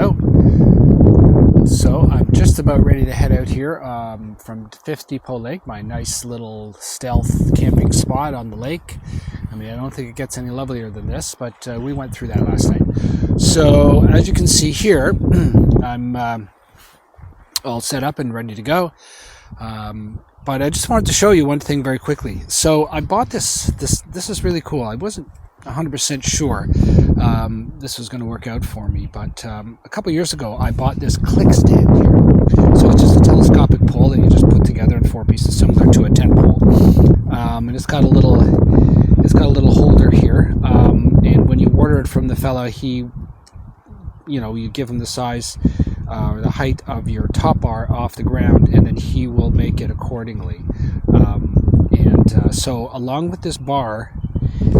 out. So I'm just about ready to head out here from 5th Depot Lake, my nice little stealth camping spot on the lake. I mean, I don't think it gets any lovelier than this, but we went through that last night. So as you can see here, I'm all set up and ready to go. But I just wanted to show you one thing very quickly. So I bought this. This is really cool. I wasn't 100% sure this was going to work out for me, but a couple years ago I bought this click stand here. So it's just a telescopic pole that you just put together in 4 pieces, similar to a tent pole, and it's got a little holder here. And when you order it from the fella, you give him the size or the height of your top bar off the ground, and then he will make it accordingly. So along with this bar,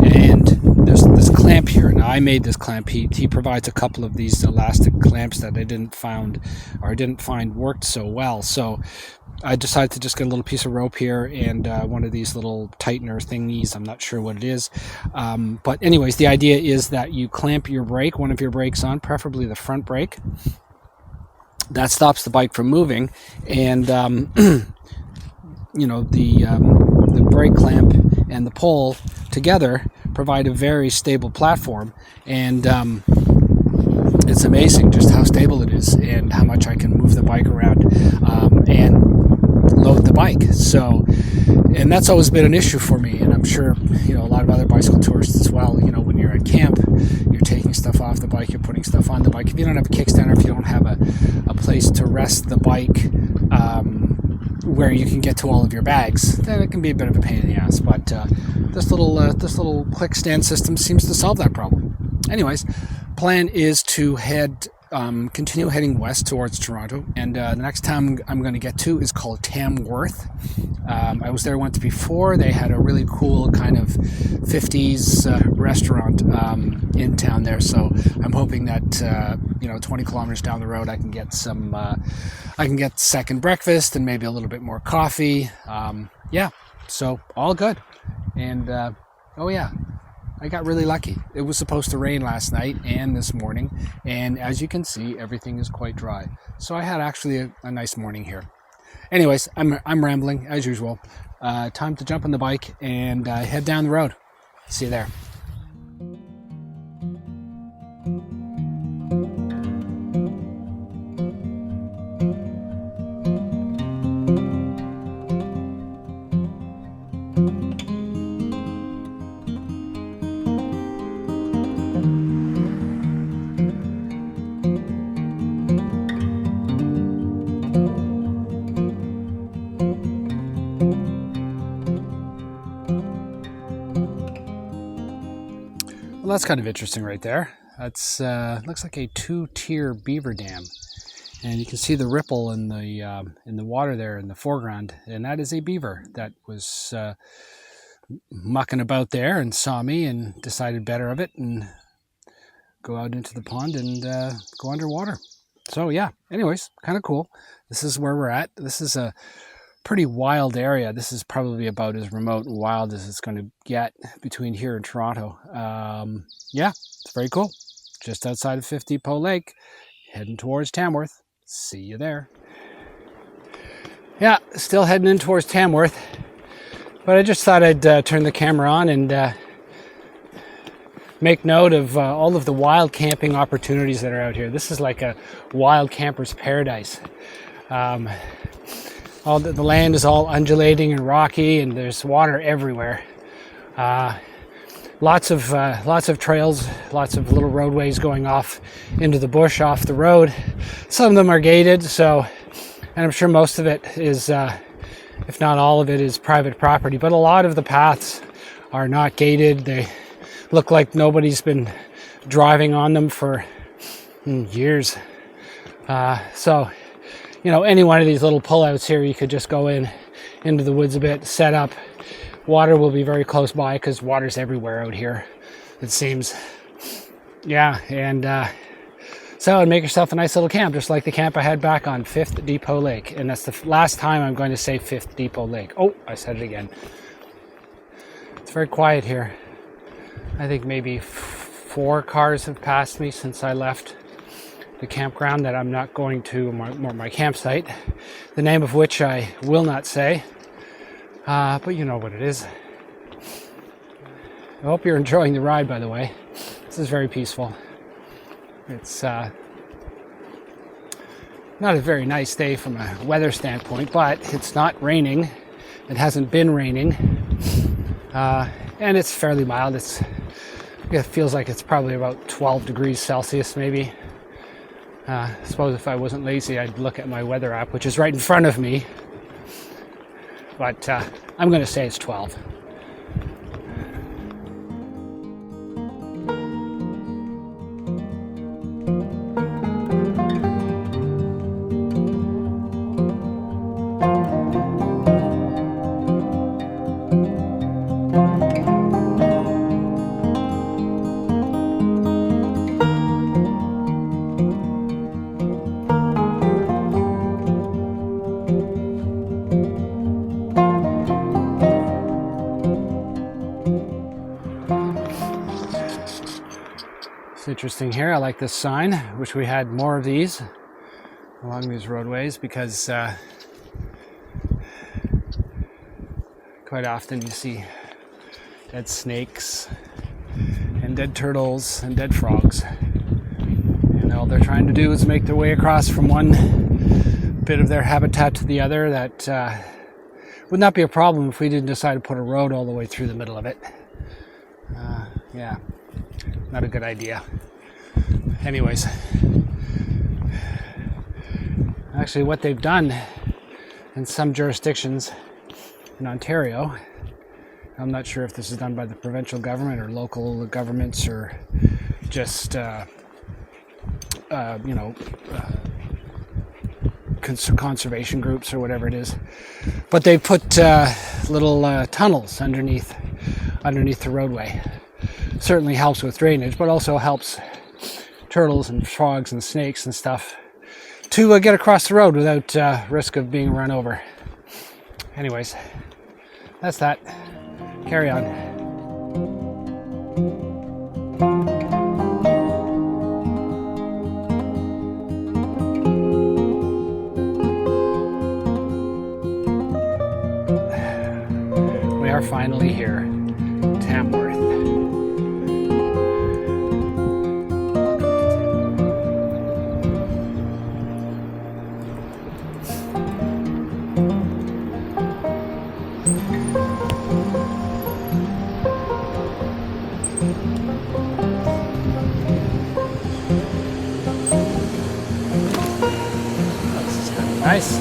and there's this clamp here. Now I made this clamp. He provides a couple of these elastic clamps that I didn't find worked so well. So I decided to just get a little piece of rope here and one of these little tightener thingies. I'm not sure what it is. But anyways, the idea is that you clamp your brake, one of your brakes on, preferably the front brake. That stops the bike from moving, and the brake clamp and the pole together provide a very stable platform, and it's amazing just how stable it is and how much I can move the bike around and load the bike. So, and that's always been an issue for me, and I'm sure a lot of other bicycle tourists as well. When you're at camp, you're taking stuff off the bike, you're putting stuff on the bike. If you don't have a kickstand, or if you don't have a place to rest the bike where you can get to all of your bags, then it can be a bit of a pain in the ass. But this little click stand system seems to solve that problem. Anyways, plan is to continue heading west towards Toronto, and the next town I'm going to get to is called Tamworth. I was there once before. They had a really cool kind of 50s restaurant in town there, so I'm hoping that 20 kilometers down the road I can get second breakfast and maybe a little bit more coffee. So all good. And I got really lucky. It was supposed to rain last night and this morning, and as you can see, everything is quite dry. So I had actually a nice morning here. Anyways, I'm rambling as usual. Time to jump on the bike and head down the road. See you there. Well, that's kind of interesting right there. That's looks like a 2-tier beaver dam, and you can see the ripple in the water there in the foreground, and that is a beaver that was mucking about there and saw me and decided better of it and go out into the pond and go underwater. So yeah, anyways, kind of cool. This is where we're at. This is a pretty wild area. This is probably about as remote and wild as it's going to get between here and Toronto. It's very cool. Just outside of 5th Depot Lake, heading towards Tamworth. See you there. Yeah, still heading in towards Tamworth, but I just thought I'd turn the camera on and make note of all of the wild camping opportunities that are out here. This is like a wild camper's paradise. The land is all undulating and rocky, and there's water everywhere. Lots of trails, lots of little roadways going off into the bush off the road. Some of them are gated, and I'm sure most of it is, if not all of it, is private property. But a lot of the paths are not gated. They look like nobody's been driving on them for years. Any one of these little pullouts here, you could just go into the woods a bit, set up. Water will be very close by because water's everywhere out here, it seems. Yeah, and make yourself a nice little camp, just like the camp I had back on 5th Depot Lake. And that's the last time I'm going to say 5th Depot Lake. Oh, I said it again. It's very quiet here. I think maybe 4 cars have passed me since I left the campground that I'm not going to, my campsite, the name of which I will not say, but you know what it is. I hope you're enjoying the ride, by the way. This is very peaceful. It's not a very nice day from a weather standpoint, but it's not raining. It hasn't been raining, and it's fairly mild. It feels like it's probably about 12 degrees Celsius, maybe. I suppose if I wasn't lazy, I'd look at my weather app, which is right in front of me. But I'm going to say it's 12. It's interesting here. I like this sign. Wish we had more of these along these roadways, because quite often you see dead snakes and dead turtles and dead frogs, and all they're trying to do is make their way across from one bit of their habitat to the other. That would not be a problem if we didn't decide to put a road all the way through the middle of it. Yeah, not a good idea. Anyways, actually what they've done in some jurisdictions in Ontario, I'm not sure if this is done by the provincial government or local governments or just conservation groups or whatever it is, but they put little tunnels underneath the roadway. Certainly helps with drainage, but also helps turtles and frogs and snakes and stuff to get across the road without risk of being run over. Anyways, that's that. Carry on. We are finally here, Tamworth. Nice.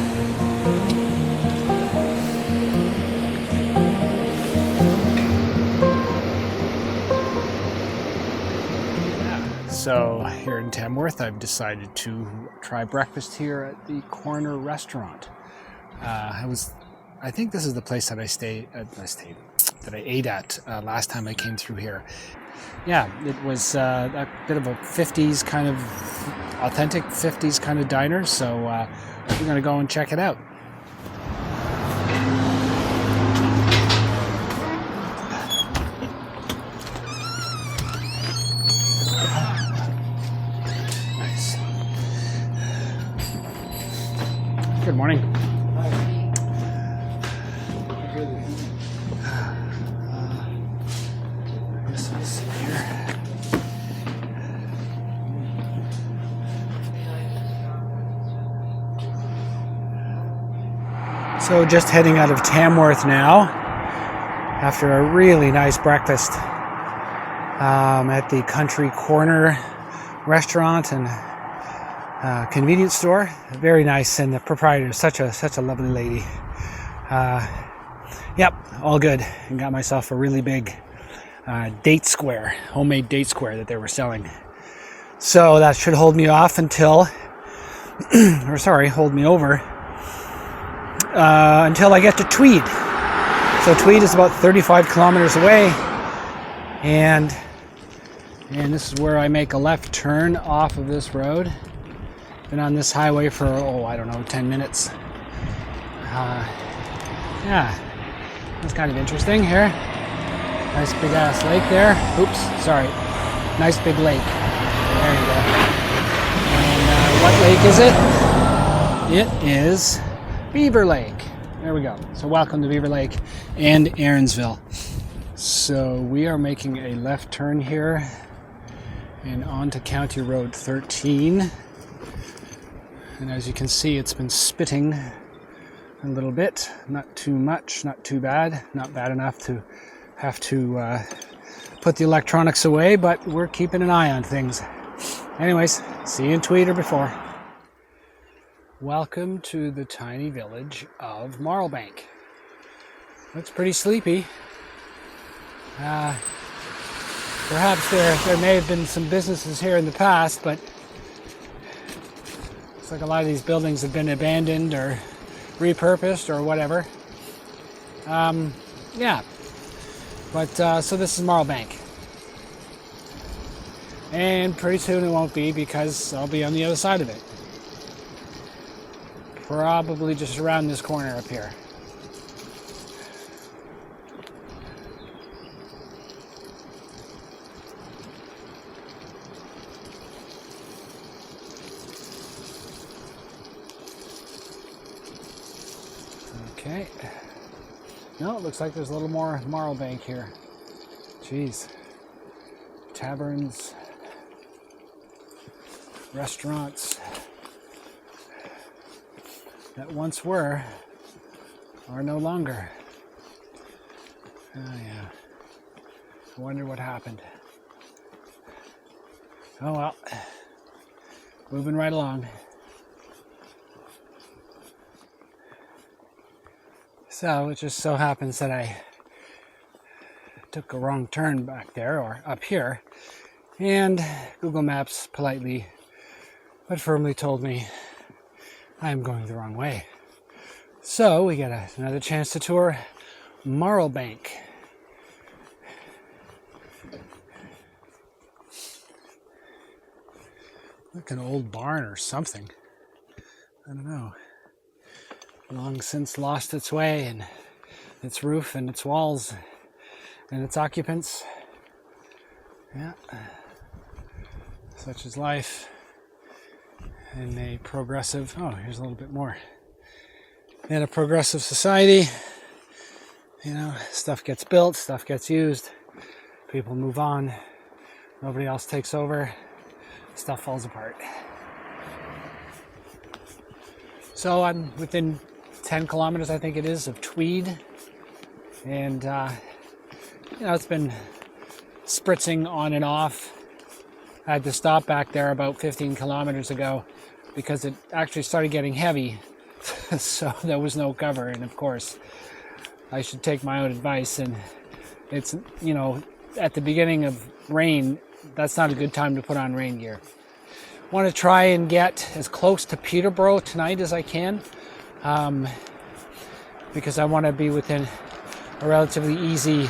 So here in Tamworth, I've decided to try breakfast here at the Corner Restaurant. I think this is the place that I ate at last time I came through here. Yeah, it was a bit of a 50s kind of authentic 50s kind of diner. So we're going to go and check it out. Nice. Good morning. So just heading out of Tamworth now after a really nice breakfast at the Country Corner Restaurant and convenience store. Very nice, and the proprietor is such a lovely lady. Yep, all good. And got myself a really big date square, homemade date square that they were selling. So that should hold me off until, hold me over until I get to Tweed. So Tweed is about 35 kilometers away, and this is where I make a left turn off of this road. Been on this highway for, 10 minutes. Yeah, it's kind of interesting here. Nice big ass lake there. Oops, sorry. Nice big lake. There you go. And lake is it? It is Beaver Lake. There we go. So welcome to Beaver Lake and Aaronsville. So we are making a left turn here and onto County Road 13. And as you can see, it's been spitting a little bit. Not too much, not too bad. Not bad enough to have to put the electronics away, but we're keeping an eye on things. Anyways, see you in Tweed or before. Welcome to the tiny village of Marlbank. Looks pretty sleepy. Perhaps there may have been some businesses here in the past, but looks like a lot of these buildings have been abandoned or repurposed or whatever. Yeah. But so this is Marlbank. And pretty soon it won't be, because I'll be on the other side of it. Probably just around this corner up here. Okay. No, it looks like there's a little more Marlbank here. Jeez. Taverns, restaurants that once were are no longer. Oh yeah. I wonder what happened. Oh well. Moving right along. So it just so happens that I took a wrong turn back there, or up here, and Google Maps politely but firmly told me I'm going the wrong way. So we get another chance to tour Marlbank. Like an old barn or something. I don't know. Long since lost its way, and its roof and its walls and its occupants. Yeah. Such is life in a progressive, oh, here's a little bit more. In a progressive society, you know, stuff gets built, stuff gets used, people move on, nobody else takes over, stuff falls apart. So I'm within 10 kilometers, I think it is, of Tweed, and you know, it's been spritzing on and off. I had to stop back there about 15 kilometers ago because it actually started getting heavy. So there was no cover, and of course I should take my own advice, and it's, you know, at the beginning of rain, that's not a good time to put on rain gear. Want to try and get as close to Peterborough tonight as I can, because I want to be within a relatively easy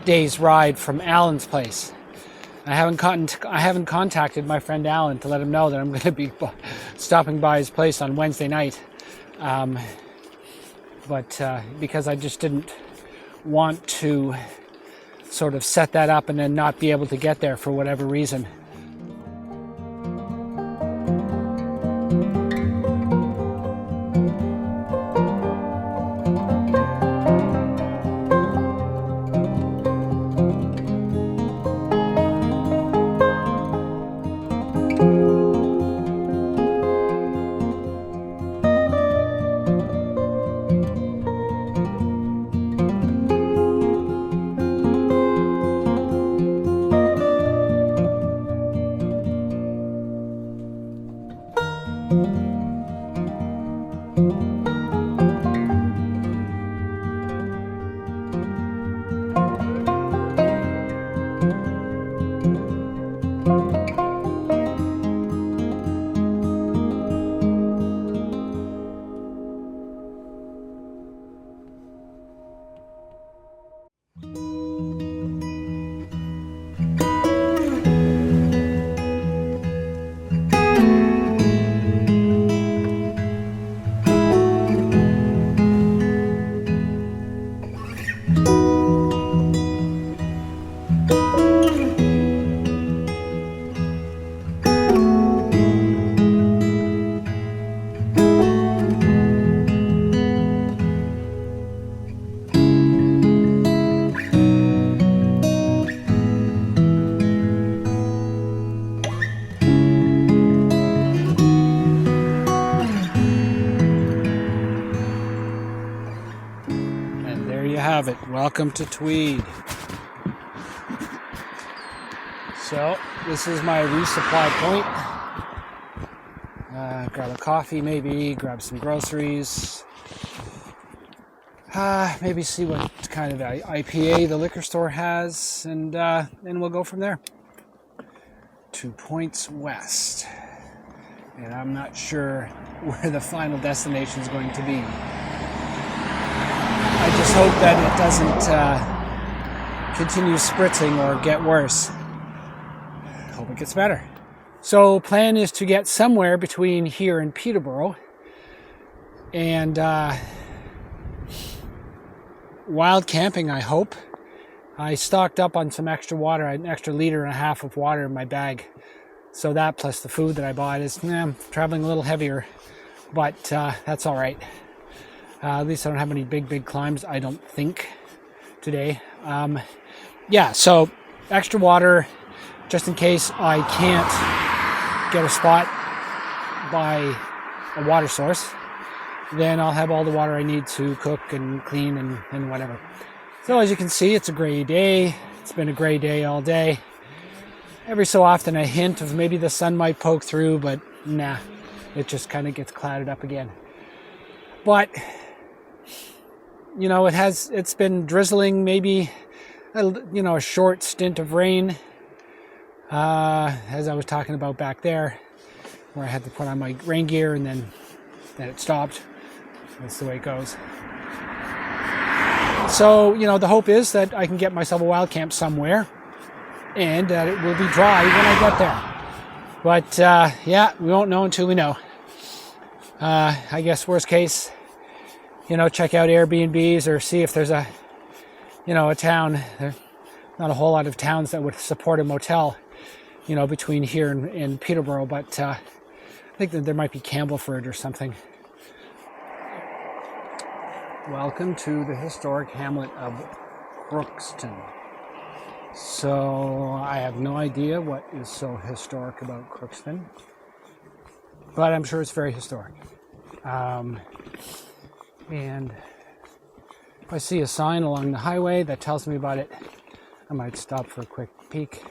day's ride from Alan's place. I haven't contacted my friend Alan to let him know that I'm going to be stopping by his place on Wednesday night, but because I just didn't want to sort of set that up and then not be able to get there for whatever reason. have it. Welcome to Tweed. So this is my resupply point. Grab a coffee maybe, grab some groceries. Maybe see what kind of IPA the liquor store has, and then we'll go from there. 2 points west. And I'm not sure where the final destination is going to be. I just hope that it doesn't continue spritzing or get worse. Hope it gets better. So plan is to get somewhere between here and Peterborough. And wild camping, I hope. I stocked up on some extra water, an extra 1.5 liters of water in my bag. So that plus the food that I bought is, I'm traveling a little heavier, but that's all right. At least I don't have any big climbs, I don't think, today. So extra water, just in case I can't get a spot by a water source. Then I'll have all the water I need to cook and clean and whatever. So as you can see, it's a gray day. It's been a gray day all day. Every so often a hint of maybe the sun might poke through, but nah, it just kind of gets clouded up again. But, it's been drizzling, maybe, a short stint of rain, as I was talking about back there, where I had to put on my rain gear and then it stopped. That's the way it goes. So, the hope is that I can get myself a wild camp somewhere and that it will be dry when I get there. But, we won't know until we know. I guess worst case, check out Airbnbs or see if there's a town. There's not a whole lot of towns that would support a motel, between here and Peterborough, but I think that there might be Campbellford or something. Welcome to the historic hamlet of Crookston. So I have no idea what is so historic about Crookston, but I'm sure it's very historic. And if I see a sign along the highway that tells me about it, I might stop for a quick peek.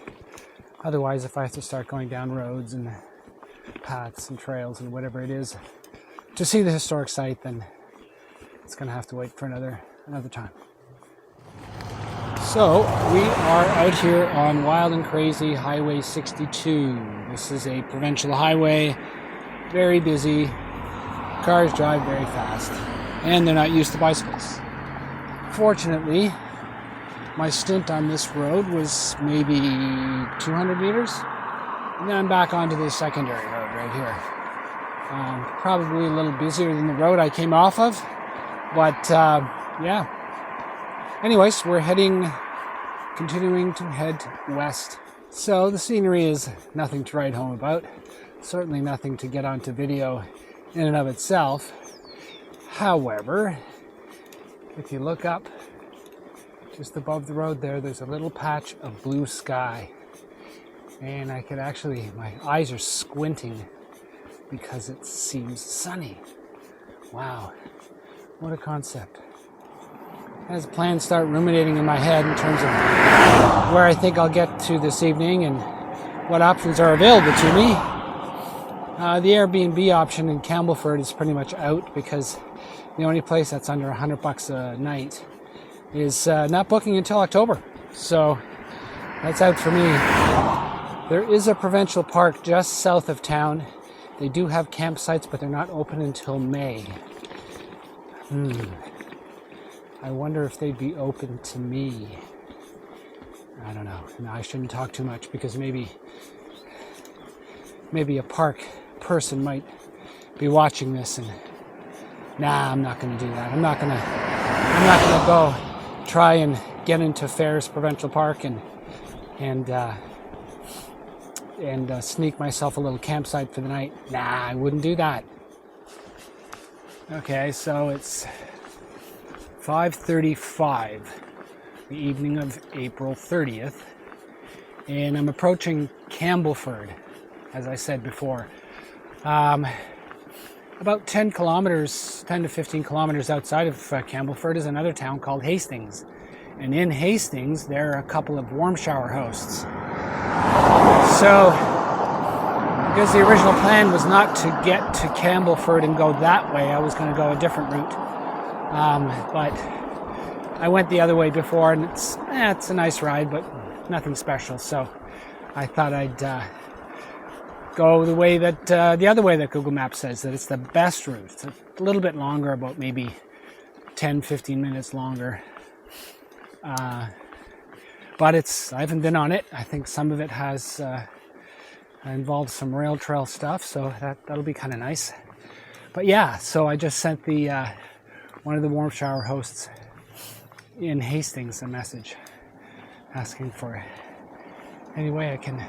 Otherwise, if I have to start going down roads and paths and trails and whatever it is to see the historic site, then it's going to have to wait for another time. So we are out here on Wild and Crazy Highway 62. This is a provincial highway, very busy. Cars drive very fast, and they're not used to bicycles. Fortunately, my stint on this road was maybe 200 meters, and then I'm back onto the secondary road right here. Probably a little busier than the road I came off of, but Anyways, we're continuing to head west. So the scenery is nothing to write home about. Certainly nothing to get onto video in and of itself. However, if you look up just above the road there's a little patch of blue sky. And I could actually, my eyes are squinting because it seems sunny. Wow, what a concept. As plans start ruminating in my head in terms of where I think I'll get to this evening and what options are available to me. The Airbnb option in Campbellford is pretty much out because the only place that's under $100 a night is not booking until October. So that's out for me. There is a provincial park just south of town. They do have campsites, but they're not open until May. I wonder if they'd be open to me. I don't know. No, I shouldn't talk too much because maybe a park person might be watching this and I'm not going to do that. I'm not going to go try and get into Ferris Provincial Park and sneak myself a little campsite for the night. I wouldn't do that. Okay, so it's 5:35, the evening of April 30th, and I'm approaching Campbellford, as I said before. About 10 kilometers, 10 to 15 kilometers outside of Campbellford is another town called Hastings. And in Hastings, there are a couple of warm shower hosts. So, because the original plan was not to get to Campbellford and go that way, I was going to go a different route. But I went the other way before, and it's a nice ride, but nothing special. So I thought I'd go the way that the other way that Google Maps says that it's the best route. It's a little bit longer, about maybe 10-15 minutes longer. But I haven't been on it. I think some of it has involved some rail trail stuff, so that'll be kind of nice. But yeah, so I just sent one of the warm shower hosts in Hastings a message asking for any way I can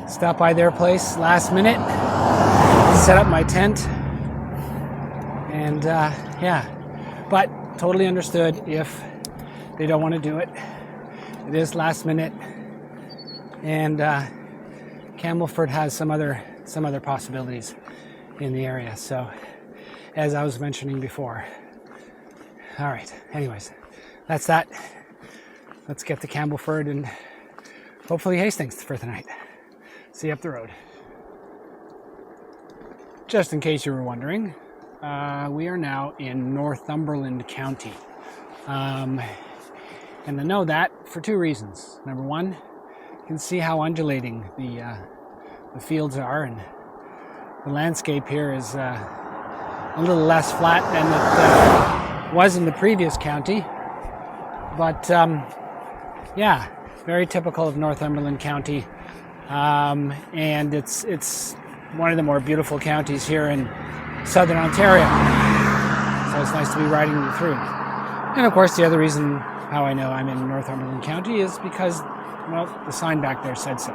stop by their place last minute, set up my tent, and but totally understood if they don't want to do it. It is last minute, and Campbellford has some other possibilities in the area. So, as I was mentioning before. All right. Anyways, that's that. Let's get to Campbellford and hopefully Hastings for the night. See you up the road. Just in case you were wondering, we are now in Northumberland County. And I know that for two reasons. Number one, you can see how undulating the fields are, and the landscape here is a little less flat than it was in the previous county. But yeah, very typical of Northumberland County. And it's one of the more beautiful counties here in southern Ontario. So it's nice to be riding through. And of course, the other reason how I know I'm in Northumberland County is because, well, the sign back there said so.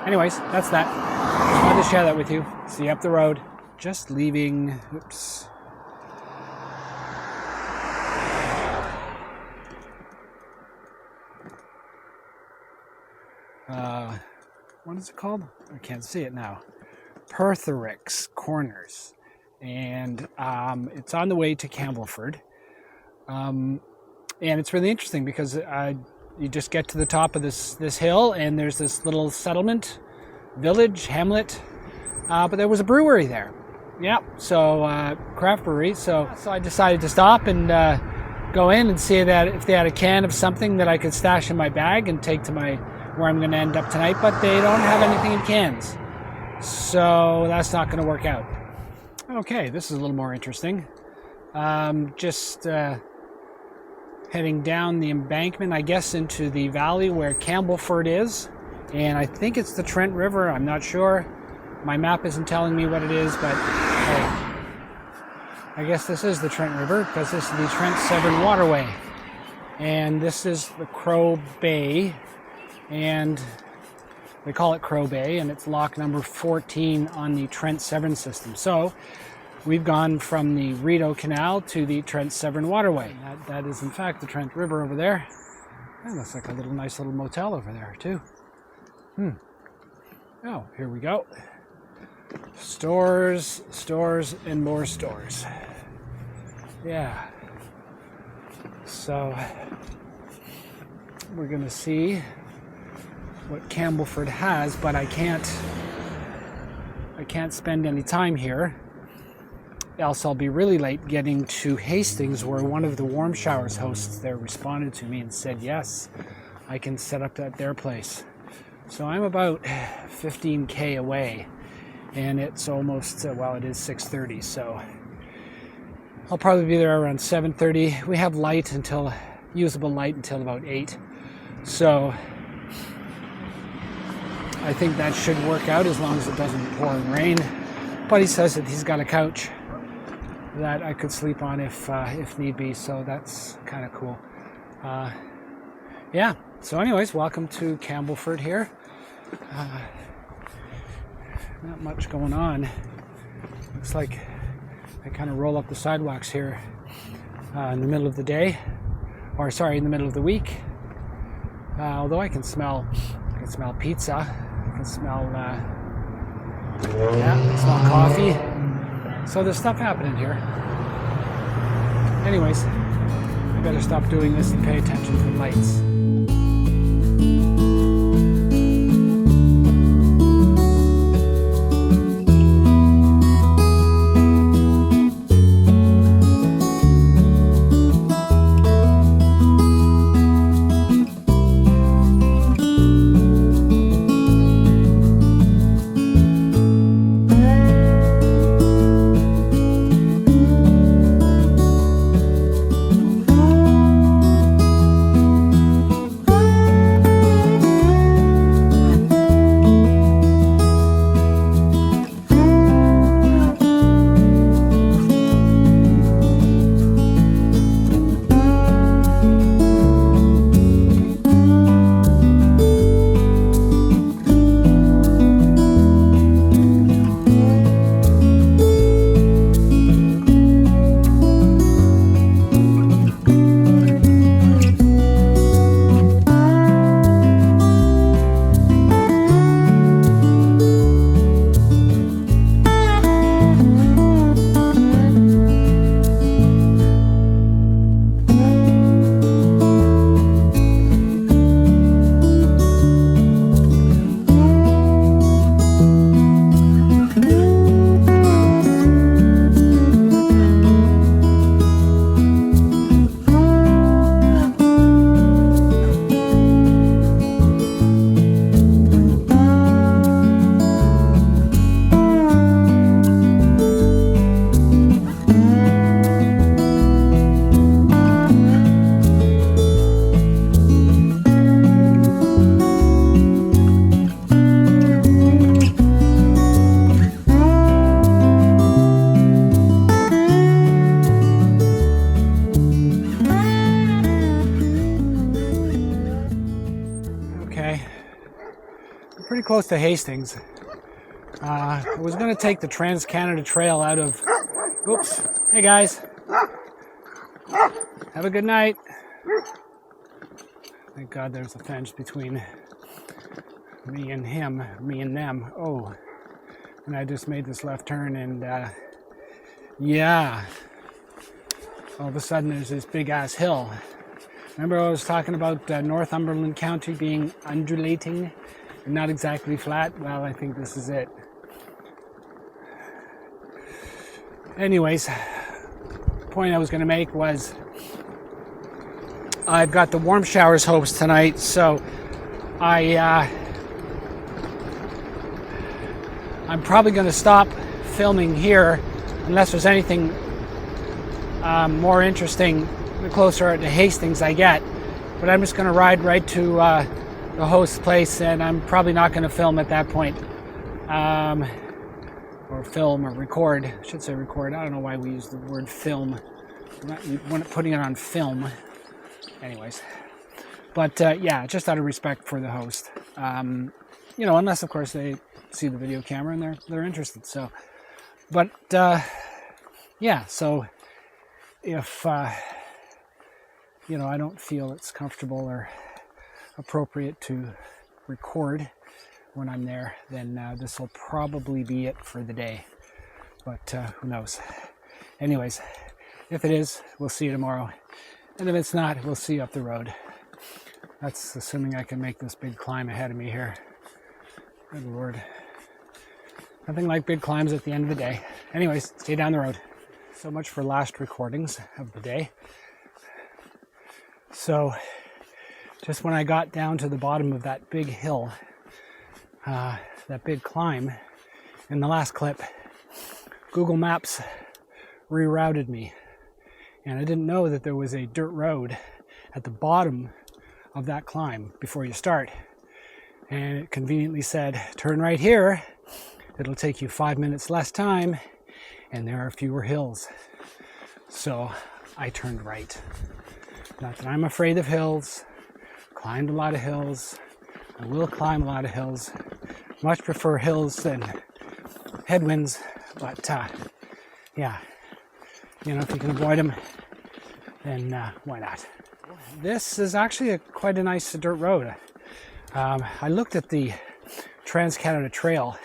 Anyways, that's that. Just wanted to share that with you. See you up the road. Just leaving. Oops. What is it called? I can't see it now. Pertherick's Corners. And it's on the way to Campbellford. And it's really interesting because you just get to the top of this hill, and there's this little settlement, village, hamlet. But there was a brewery there. Yeah, so craft brewery. So I decided to stop and go in and see that if they had a can of something that I could stash in my bag and take to where I'm going to end up tonight. But they don't have anything in cans, so that's not going to work out. Okay, this is a little more interesting. Just heading down the embankment, I guess, into the valley where Campbellford is, and I think it's the Trent River. I'm not sure. My map isn't telling me what it is, but hey, I guess this is the Trent River because this is the Trent Severn Waterway, and this is the Crow Bay, and they call it Crow Bay, and it's lock number 14 on the Trent Severn system. So we've gone from the Rideau Canal to the Trent Severn Waterway. That is in fact the Trent River over there. That looks like a nice little motel over there too. Oh, here we go. Stores, and more stores. Yeah. So we're gonna see what Campbellford has, but I can't spend any time here, else I'll be really late getting to Hastings, where one of the Warmshowers hosts there responded to me and said yes, I can set up at their place. So I'm about 15k away, and it's almost it is 6:30, so I'll probably be there around 7:30. We have usable light until about 8, so I think that should work out as long as it doesn't pour and rain. But he says that he's got a couch that I could sleep on if need be, so that's kind of cool. Yeah, so anyways, welcome to Campbellford here. Not much going on. Looks like I kind of roll up the sidewalks here in the middle of the day, in the middle of the week. Although I can smell pizza. I can smell Yeah, small coffee. So there's stuff happening here. Anyways, I better stop doing this and pay attention to the lights. Pretty close to Hastings. I was going to take the TransCanada Trail out of... Oops. Hey guys. Have a good night. Thank God there's a fence between me and him, me and them. Oh, and I just made this left turn and yeah. All of a sudden there's this big ass hill. Remember I was talking about Northumberland County being undulating? Not exactly flat. Well, I think this is it. Anyways, the point I was going to make was I've got the Warmshowers host tonight, so I'm probably going to stop filming here unless there's anything more interesting the closer to Hastings I get. But I'm just going to ride right to the host's place, and I'm probably not going to film at that point, or film or record. I should say record. I don't know why we use the word film. We're not putting it on film. Anyways, but yeah, just out of respect for the host, you know, unless of course they see the video camera and they're interested. So, but yeah, so if you know, I don't feel it's comfortable or appropriate to record when I'm there, then this will probably be it for the day, but who knows. Anyways, if it is, we'll see you tomorrow, and if it's not, we'll see you up the road. That's assuming I can make this big climb ahead of me here. Good Lord, nothing like big climbs at the end of the day. Anyways, stay down the road. So much for last recordings of the day. So just when I got down to the bottom of that big hill, that big climb, in the last clip, Google Maps rerouted me. And I didn't know that there was a dirt road at the bottom of that climb before you start. And it conveniently said, turn right here. It'll take you 5 minutes less time, and there are fewer hills. So I turned right. Not that I'm afraid of hills. Climbed a lot of hills. I will climb a lot of hills. Much prefer hills than headwinds, but yeah, you know, if you can avoid them, then why not? This is actually quite a nice dirt road. I looked at the TransCanada Trail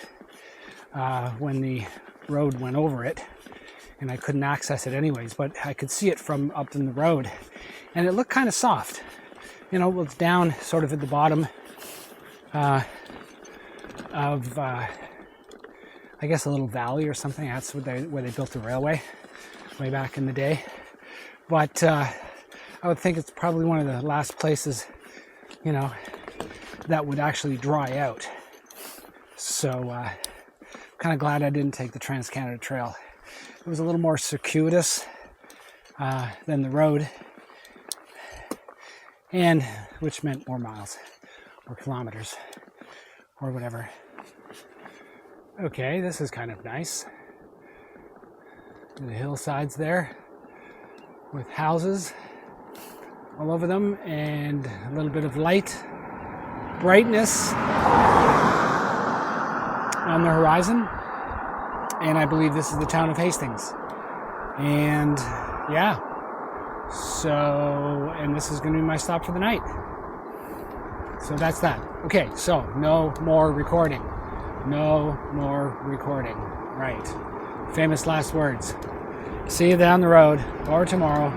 when the road went over it, and I couldn't access it anyways, but I could see it from up in the road, and it looked kind of soft. You know, it was down sort of at the bottom of, I guess, a little valley or something. That's where they built the railway way back in the day. But I would think it's probably one of the last places, you know, that would actually dry out. So kind of glad I didn't take the TransCanada Trail. It was a little more circuitous than the road, and which meant more miles or kilometers or whatever. Okay, this is kind of nice. The hillsides there with houses all over them and a little bit of light, brightness on the horizon. And I believe this is the town of Hastings. And yeah, so, and this is going to be my stop for the night. So that's that. Okay, so no more recording. No more recording. Right. Famous last words. See you down the road or tomorrow.